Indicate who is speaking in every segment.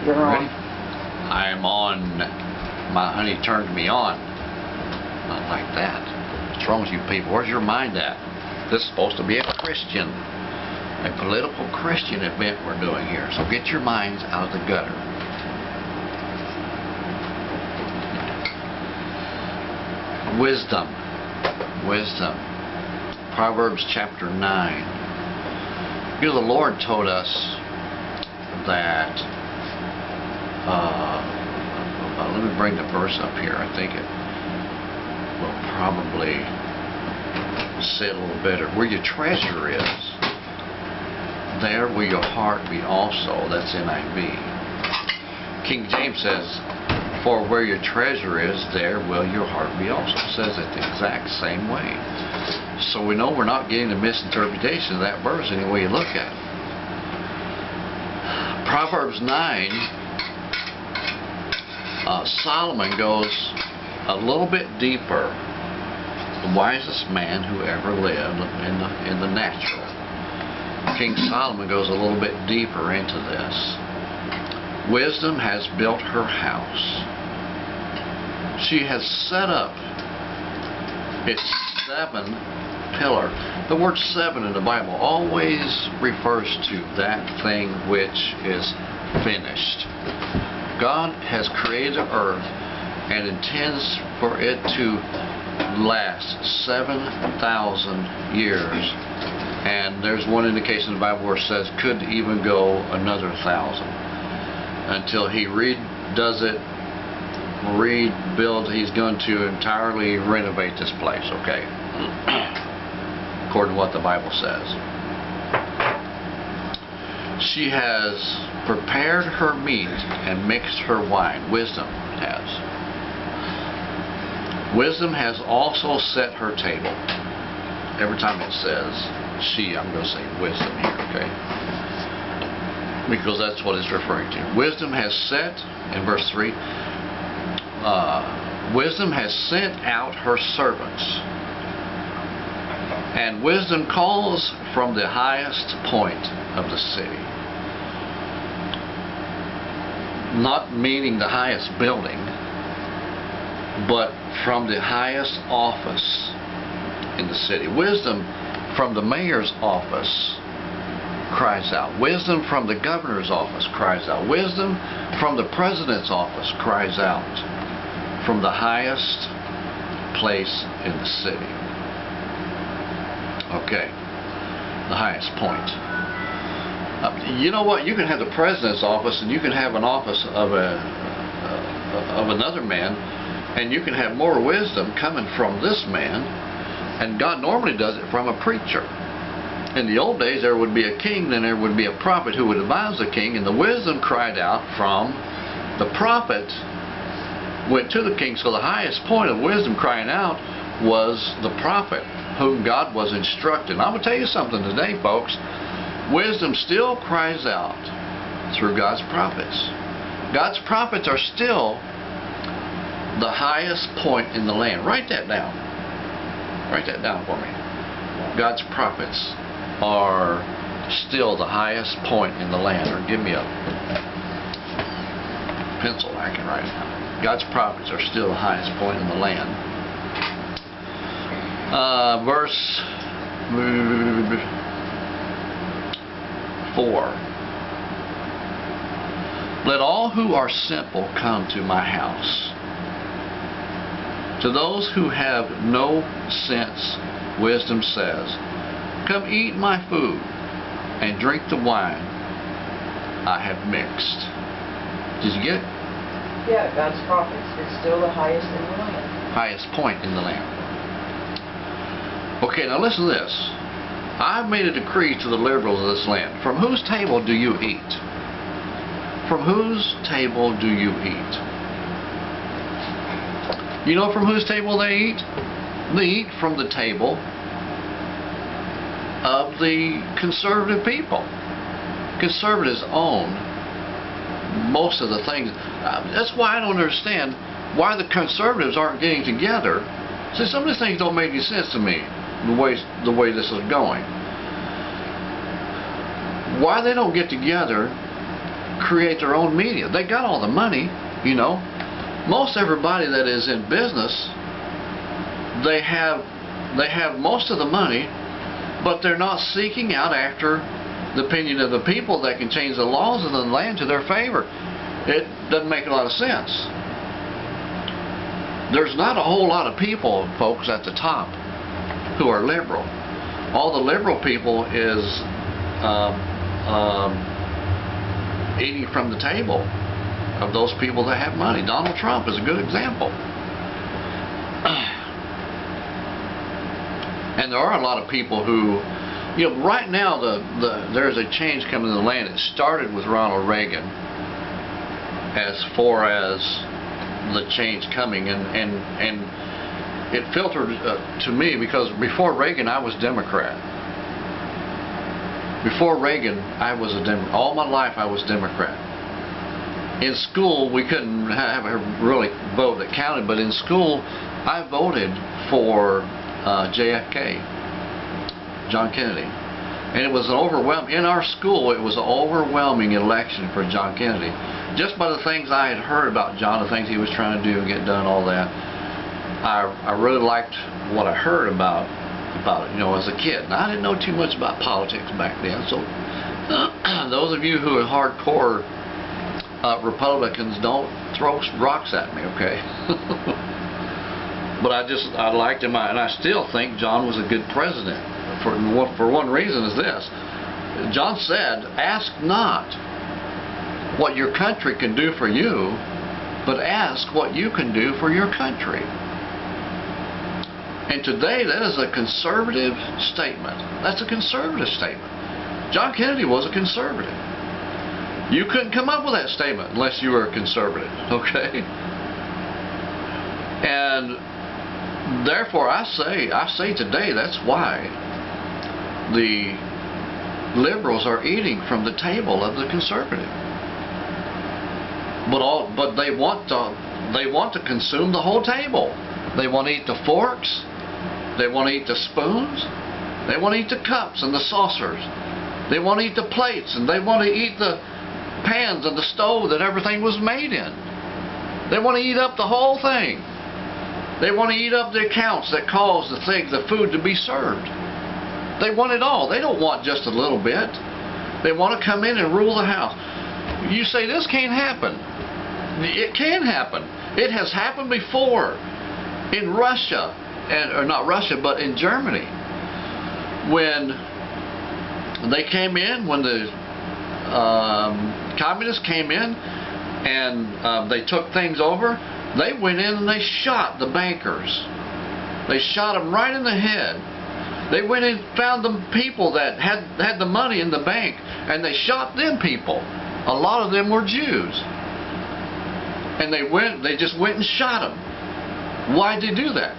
Speaker 1: You're
Speaker 2: Ready?
Speaker 1: on.
Speaker 2: I'm on. My honey turned me on. Not like that. What's wrong with you people? Where's your mind at? This is supposed to be a political Christian event we're doing here. So get your minds out of the gutter. Wisdom. Wisdom. Proverbs chapter 9. You know, the Lord told us that, let me bring the verse up here. I think it will probably say it a little better. Where your treasure is, there will your heart be also. That's NIV. King James says, for where your treasure is, there will your heart be also. It says it the exact same way. So we know we're not getting the misinterpretation of that verse any way you look at it. Proverbs 9, Solomon goes a little bit deeper. The wisest man who ever lived in the natural. King Solomon goes a little bit deeper into this. Wisdom has built her house. She has set up its 7 pillar. The word 7 in the Bible always refers to that thing which is finished. God has created the earth and intends for it to last 7,000 years. And there's one indication in the Bible where it says could even go another 1,000 until he redoes it, rebuilds. He's going to entirely renovate this place, okay? According to what the Bible says. She has prepared her meat and mixed her wine. Wisdom has. Wisdom has also set her table. Every time it says she, I'm going to say wisdom here, okay? Because that's what it's referring to. Wisdom has set, in verse 3, wisdom has sent out her servants. And wisdom calls from the highest point of the city. Not meaning the highest building, but from the highest office in the city. Wisdom from the mayor's office cries out. Wisdom from the governor's office cries out. Wisdom from the president's office cries out. From the highest place in the city. Okay, the highest point. You know what? You can have the president's office, and you can have an office of another man, and you can have more wisdom coming from this man. And God normally does it from a preacher. In the old days, there would be a king, then there would be a prophet who would advise the king, and the wisdom cried out from the prophet, went to the king. So the highest point of wisdom crying out was the prophet, whom God was instructing. I'm going to tell you something today, folks. Wisdom still cries out through God's prophets. God's prophets are still the highest point in the land. Write that down. Write that down for me. God's prophets are still the highest point in the land. Or give me a pencil I can write it down. God's prophets are still the highest point in the land. Verse 4. Let all who are simple come to my house. To those who have no sense, wisdom says, come eat my food and drink the wine I have mixed. Did you get it?
Speaker 1: Yeah, God's prophets is still the highest in the land.
Speaker 2: Highest point in the land. Okay, now listen to this. I've made a decree to the liberals of this land. From whose table do you eat? From whose table do you eat? You know from whose table they eat? They eat from the table of the conservative people. Conservatives own most of the things. That's why I don't understand why the conservatives aren't getting together. See, some of these things don't make any sense to me, the way this is going. Why they don't get together create their own media. They got all the money, you know. Most everybody that is in business, they have most of the money, but they're not seeking out after the opinion of the people that can change the laws of the land to their favor. It doesn't make a lot of sense. There's not a whole lot of people, folks, at the top who are liberal. All the liberal people is eating from the table of those people that have money. Donald Trump is a good example. And there are a lot of people who, you know, right now there's a change coming in the land. It started with Ronald Reagan as far as the change coming, and it filtered to me, because before Reagan I was Democrat. Before Reagan I was a Democrat. All my life I was Democrat. In school we couldn't have a really vote that counted, but in school I voted for JFK, John Kennedy. And it was an overwhelming, in our school it was an overwhelming election for John Kennedy. Just by the things I had heard about John, the things he was trying to do and get done, all that, I really liked what I heard about it, you know, as a kid. Now, I didn't know too much about politics back then, so those of you who are hardcore Republicans, don't throw rocks at me, okay? But I liked him, and I still think John was a good president. For one reason is this: John said, "Ask not what your country can do for you, but ask what you can do for your country." And today that is a conservative statement. That's a conservative statement. John Kennedy was a conservative. You couldn't come up with that statement unless you were a conservative, okay? And therefore I say today, that's why the liberals are eating from the table of the conservative. But they want to consume the whole table. They want to eat the forks, they want to eat the spoons, they want to eat the cups and the saucers, they want to eat the plates, and they want to eat the pans and the stove that everything was made in. They want to eat up the whole thing. They want to eat up the accounts that cause the food to be served. They want it all. They don't want just a little bit. They want to come in and rule the house. You say this can't happen. It can happen. It has happened before in Russia, or not Russia, but in Germany, when they came in, when the communists came in and they took things over. They went in and they shot the bankers. They shot them right in the head. They went in and found the people that had the money in the bank, and they shot them people. A lot of them were Jews. And they just went and shot them. Why'd they do that?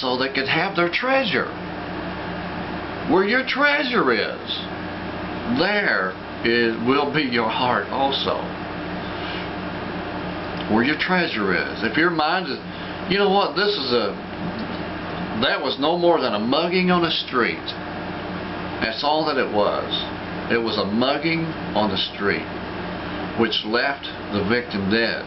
Speaker 2: So they could have their treasure. Where your treasure is, there will be your heart also. Where your treasure is. If your mind is, you know what, that was no more than a mugging on the street. That's all that it was. It was a mugging on the street, which left the victim dead.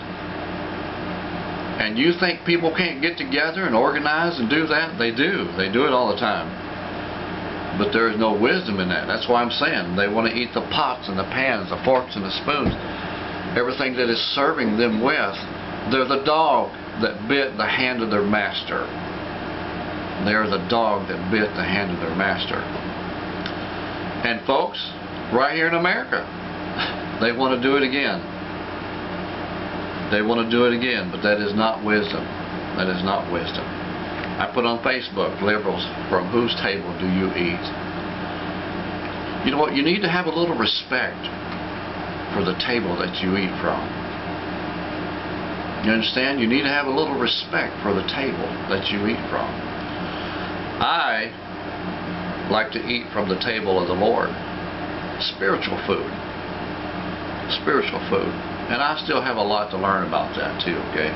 Speaker 2: And you think people can't get together and organize and do that? They do. They do it all the time. But there is no wisdom in that. That's why I'm saying they want to eat the pots and the pans, the forks and the spoons. Everything that is serving them with. They're the dog that bit the hand of their master. They're the dog that bit the hand of their master. And folks, right here in America, they want to do it again. They want to do it again, but that is not wisdom. That is not wisdom. I put on Facebook, liberals, from whose table do you eat? You know what? You need to have a little respect for the table that you eat from. You understand? You need to have a little respect for the table that you eat from. I like to eat from the table of the Lord. Spiritual food. Spiritual food. And I still have a lot to learn about that too, okay?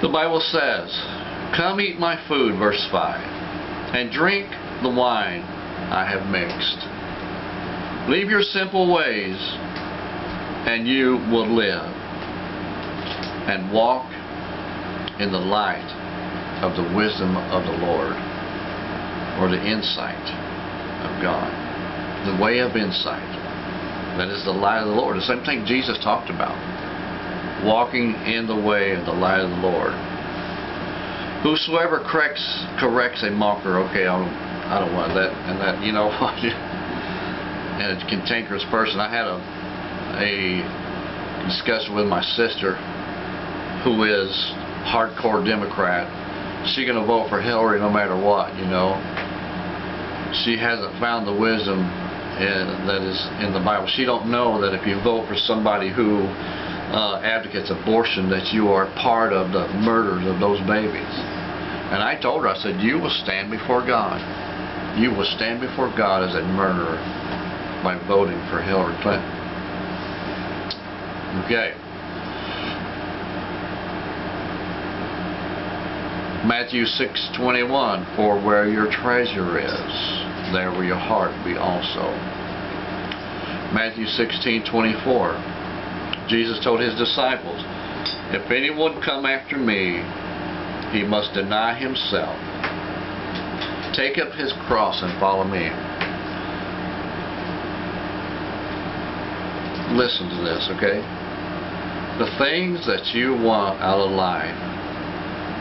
Speaker 2: The Bible says, "Come eat my food," verse 5, "and drink the wine I have mixed." Leave your simple ways, and you will live and walk in the light of the wisdom of the Lord, or the insight of God. The way of insight. That is the light of the Lord. The same thing Jesus talked about. Walking in the way of the light of the Lord. Whosoever corrects a mocker, okay, I don't want that, and that, you know, and a cantankerous person. I had a discussion with my sister, who is hardcore Democrat. She's going to vote for Hillary no matter what, you know. She hasn't found the wisdom that is in the Bible. She don't know that if you vote for somebody who advocates abortion, that you are part of the murders of those babies. And I told her, I said, you will stand before God. You will stand before God as a murderer by voting for Hillary Clinton. Okay. Matthew 6:21, for where your treasure is, there will your heart be also. Matthew 16:24, Jesus told his disciples, if anyone come after me, he must deny himself, take up his cross and follow me. Listen to this, okay? The things that you want out of life,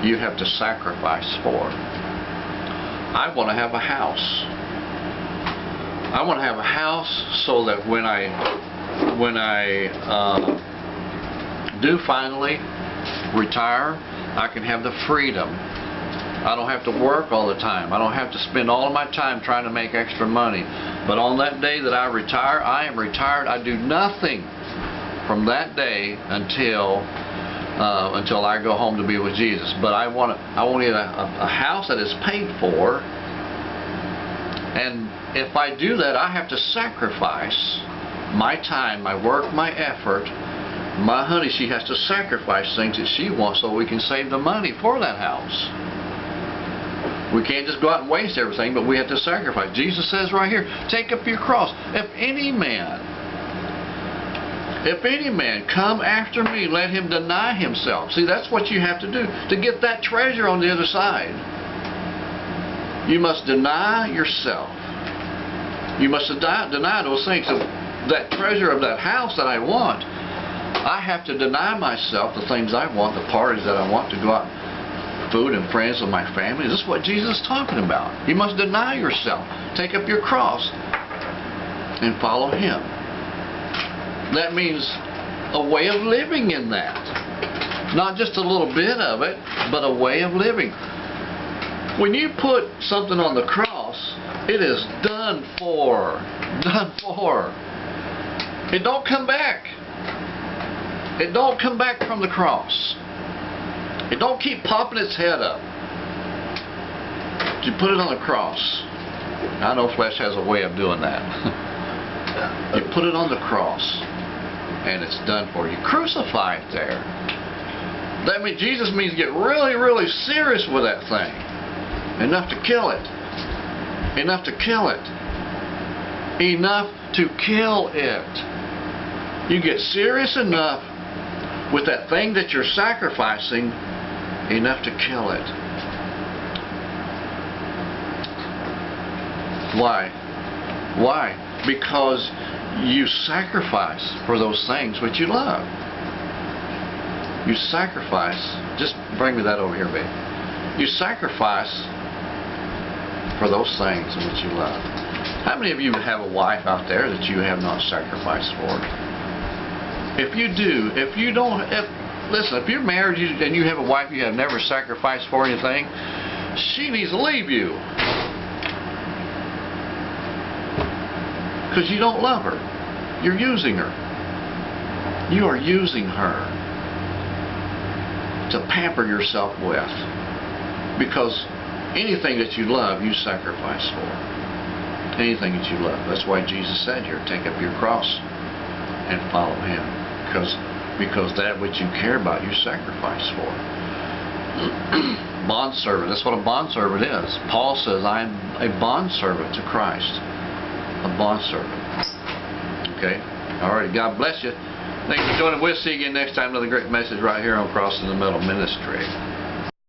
Speaker 2: you have to sacrifice for. I want to have a house. I want to have a house so that when I do finally retire, I can have the freedom. I don't have to work all the time. I don't have to spend all of my time trying to make extra money. But on that day that I retire, I am retired. I do nothing from that day until I go home to be with Jesus. But I want a house that is paid for, and if I do that, I have to sacrifice my time, my work, my effort. My honey, she has to sacrifice things that she wants so we can save the money for that house. We can't just go out and waste everything, but we have to sacrifice. Jesus says right here, take up your cross. If any man come after me, let him deny himself. See, that's what you have to do to get that treasure on the other side. You must deny yourself. You must deny those things. So that treasure of that house that I want, I have to deny myself the things I want, the parties that I want, to go out, food and friends with my family. This is what Jesus is talking about. You must deny yourself. Take up your cross and follow him. That means a way of living in that. Not just a little bit of it, but a way of living. When you put something on the cross, it is done for. Done for. It don't come back. It don't come back from the cross. It don't keep popping its head up. You put it on the cross. I know flesh has a way of doing that. You put it on the cross, and it's done for. You crucify it there. That means Jesus means get really, really serious with that thing. Enough to kill it. Enough to kill it. Enough to kill it. You get serious enough with that thing that you're sacrificing, enough to kill it. Why? Why? Because you sacrifice for those things which you love. You sacrifice. Just bring me that over here, babe. You sacrifice for those things in which you love. How many of you have a wife out there that you have not sacrificed for? If you do, if you don't, listen, if you're married and you have a wife you have never sacrificed for anything, she needs to leave you. Because you don't love her. You're using her. You are using her to pamper yourself with. Because anything that you love, you sacrifice for. Anything that you love. That's why Jesus said here, take up your cross and follow him. Because that which you care about, you sacrifice for. Bondservant. That's what a bondservant is. Paul says, I am a bondservant to Christ. A bondservant. Okay? Alrighty, God bless you. Thanks for joining. We'll see you again next time. Another great message right here on Crossing the Middle Ministry.